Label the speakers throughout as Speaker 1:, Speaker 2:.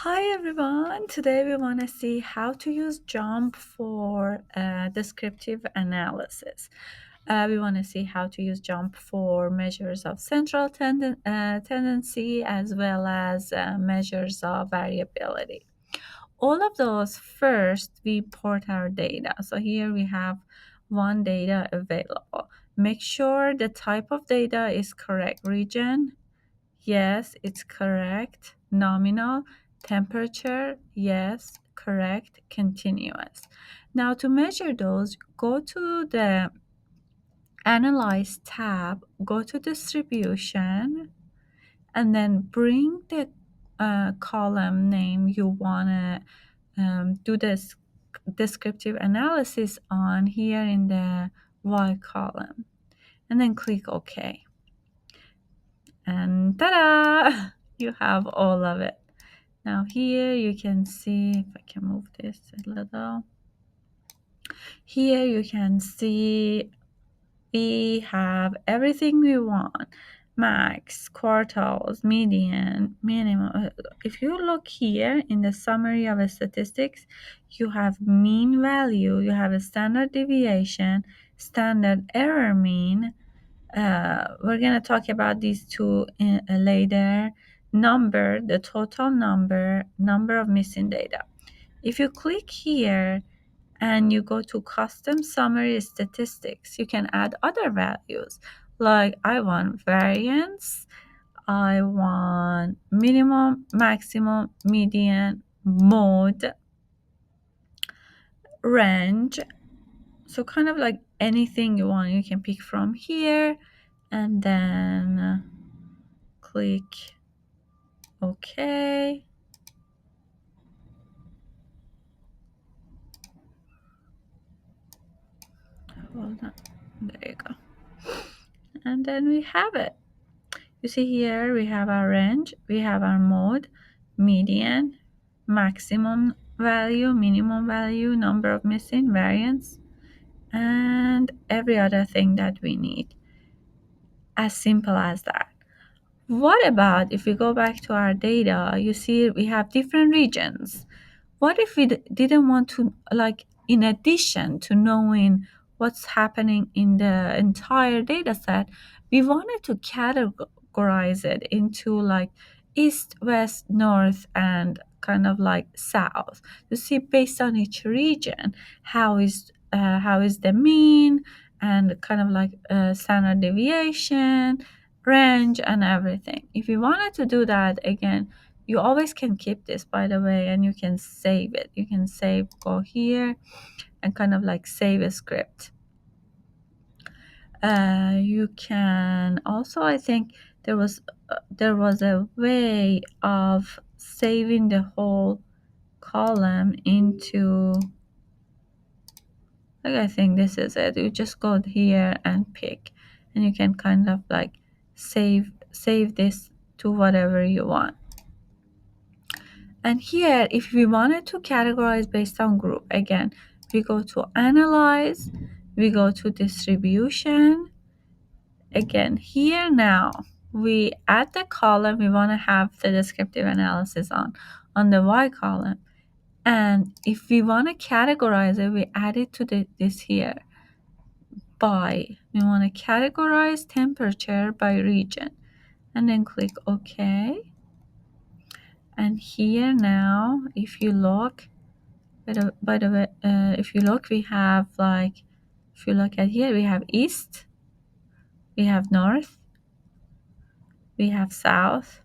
Speaker 1: Hi everyone! Today we want to see how to use JMP for descriptive analysis. We want to see how to use JMP for measures of central tendency as well as measures of variability. All of those first we import our data. So here we have one data available. Make sure the type of data is correct. Region, yes, it's correct. Nominal. Temperature, yes, correct. Continuous. Now to measure those, go to the Analyze tab, go to Distribution, and then bring the column name you want to do this descriptive analysis on here in the Y column, and then click OK. And ta-da! You have all of it. Now here you can see, if I can move this a little, here you can see we have everything we want. Max, quartiles, median, minimum. If you look here in the summary of statistics, you have mean value, you have a standard deviation, standard error mean. We're going to talk about these two later. Number, the total number of missing data. If you click here and you go to custom summary statistics, you can add other values. Like I want variance, I want minimum, maximum, median, mode, range. So kind of like anything you want, you can pick from here and then click OK. Hold on. There you go. And then we have it. You see here we have our range, we have our mode, median, maximum value, minimum value, number of missing, variance, and every other thing that we need. As simple as that. What about if we go back to our data, you see we have different regions. What if we didn't want to, like, in addition to knowing what's happening in the entire data set, we wanted to categorize it into like east, west, north, and kind of like south to see based on each region how is the mean and kind of like standard deviation, range, and everything. If you wanted to do that again, you always can keep this, by the way, and you can save it. You can save, go here and kind of like save a script. You can also, I think there was a way of saving the whole column into, like, I think this is it. You just go here and pick, and you can kind of like save this to whatever you want. And here, if we wanted to categorize based on group, again, we go to Analyze, we go to Distribution. Again, here now, we add the column we want to have the descriptive analysis on the Y column. And if we want to categorize it, we add it to this here. By, we want to categorize temperature by region. And then click OK. And here now, if you look, by the way, if you look, we have like, if you look at here, we have east, we have north, we have south,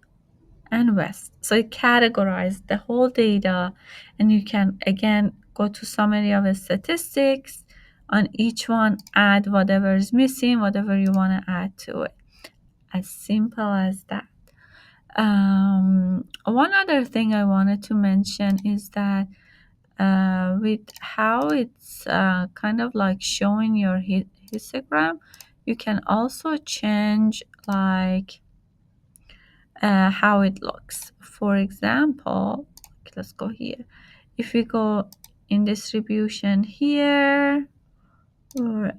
Speaker 1: and west. So it categorized the whole data, and you can again go to summary of the statistics. On each one, add whatever is missing, whatever you want to add to it. As simple as that. One other thing I wanted to mention is that with how it's kind of like showing your histogram, you can also change like how it looks. For example, let's go here. If we go in distribution here, or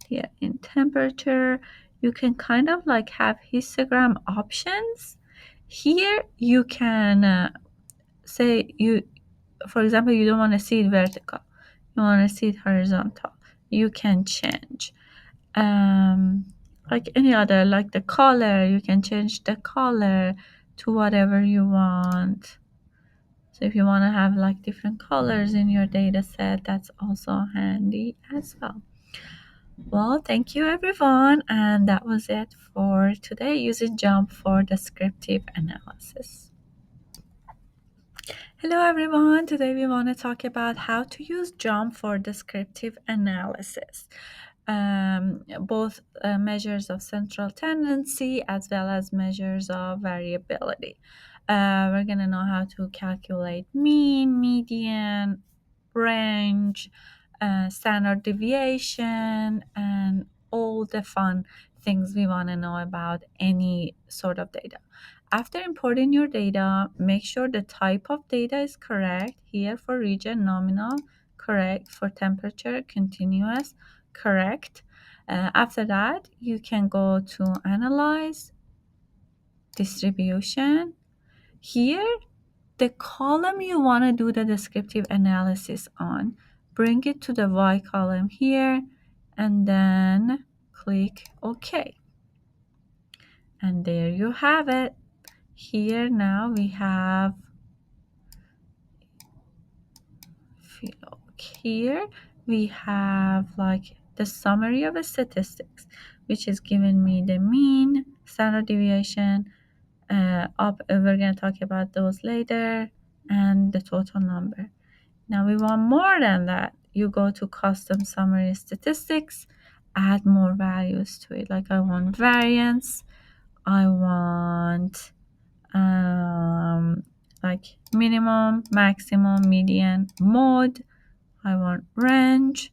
Speaker 1: here in temperature, you can kind of like have histogram options. Here you can say you, for example, you don't want to see it vertical, you want to see it horizontal, you can change. Like any other, like the color, you can change the color to whatever you want. So if you want to have like different colors in your data set, that's also handy as well. Well, thank you everyone, and that was it for today using JMP for descriptive analysis. Hello everyone, today we want to talk about how to use JMP for descriptive analysis. Both measures of central tendency as well as measures of variability. We're going to know how to calculate mean, median, range, standard deviation, and all the fun things we want to know about any sort of data. After importing your data, make sure the type of data is correct. Here for region, nominal, correct. For temperature, continuous, correct. After that, you can go to analyze, distribution. Here, the column you want to do the descriptive analysis on, bring it to the Y column here, and then click OK. And there you have it. Here now we have, if you look here, we have like the summary of the statistics, which is giving me the mean, standard deviation, we're going to talk about those later, and the total number. Now we want more than that. You go to custom summary statistics, add more values to it. Like I want variance, I want like minimum, maximum, median, mode, I want range,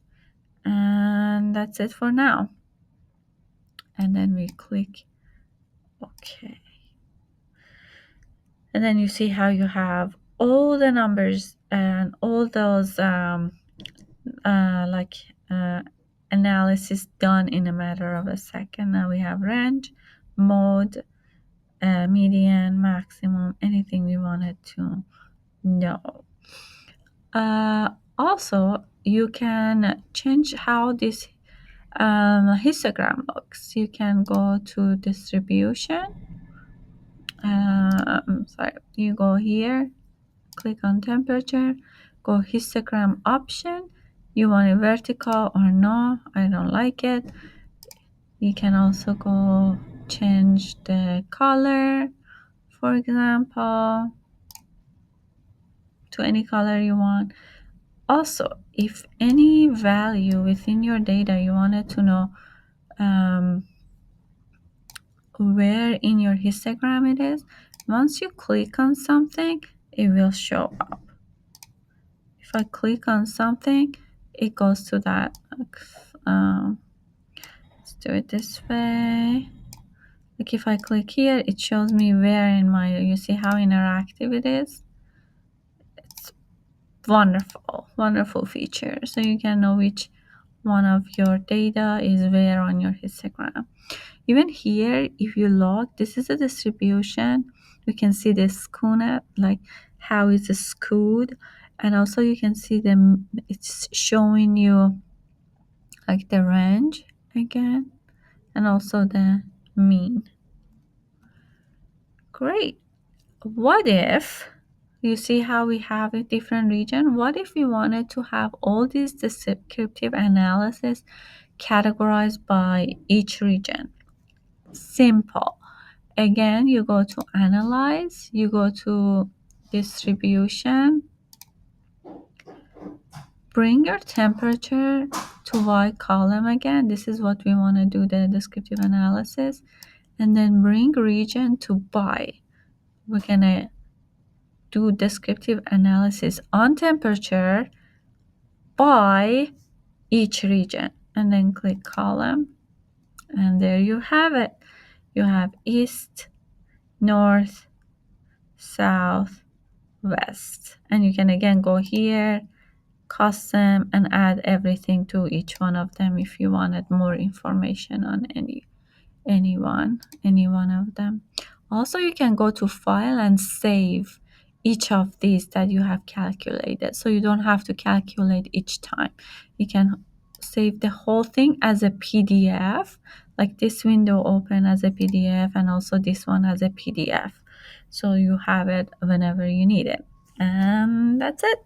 Speaker 1: and that's it for now. And then we click OK. And then you see how you have all the numbers and all those analysis done in a matter of a second. Now we have range, mode, median, maximum, anything we wanted to know. Also, you can change how this histogram looks. You can go to distribution. You go here, click on temperature, go histogram option. You want it vertical or no? I don't like it. You can also go change the color, for example, to any color you want. Also, if any value within your data you wanted to know where in your histogram it is, once you click on something, it will show up. If I click on something, it goes to that. Let's do it this way. Like if I click here, it shows me where in my, you see how interactive it is? It's wonderful, wonderful feature. So you can know which one of your data is where on your histogram. Even here, if you look, this is a distribution. You can see the skewness, like how it's skewed. And also you can see them, it's showing you like the range again, and also the mean. Great. What if, you see how we have a different region? What if we wanted to have all these descriptive analysis categorized by each region? Simple. Again, you go to analyze, you go to distribution, bring your temperature to Y column again. This is what we want to do, the descriptive analysis. And then bring region to by. We're going to do descriptive analysis on temperature by each region. And then click column. And there you have it. You have east, north, south, west. And you can again go here, custom, and add everything to each one of them if you wanted more information on any one of them. Also, you can go to file and save each of these that you have calculated, so you don't have to calculate each time. You can save the whole thing as a PDF, like this window open as a PDF and also this one as a PDF, so you have it whenever you need it. And that's it.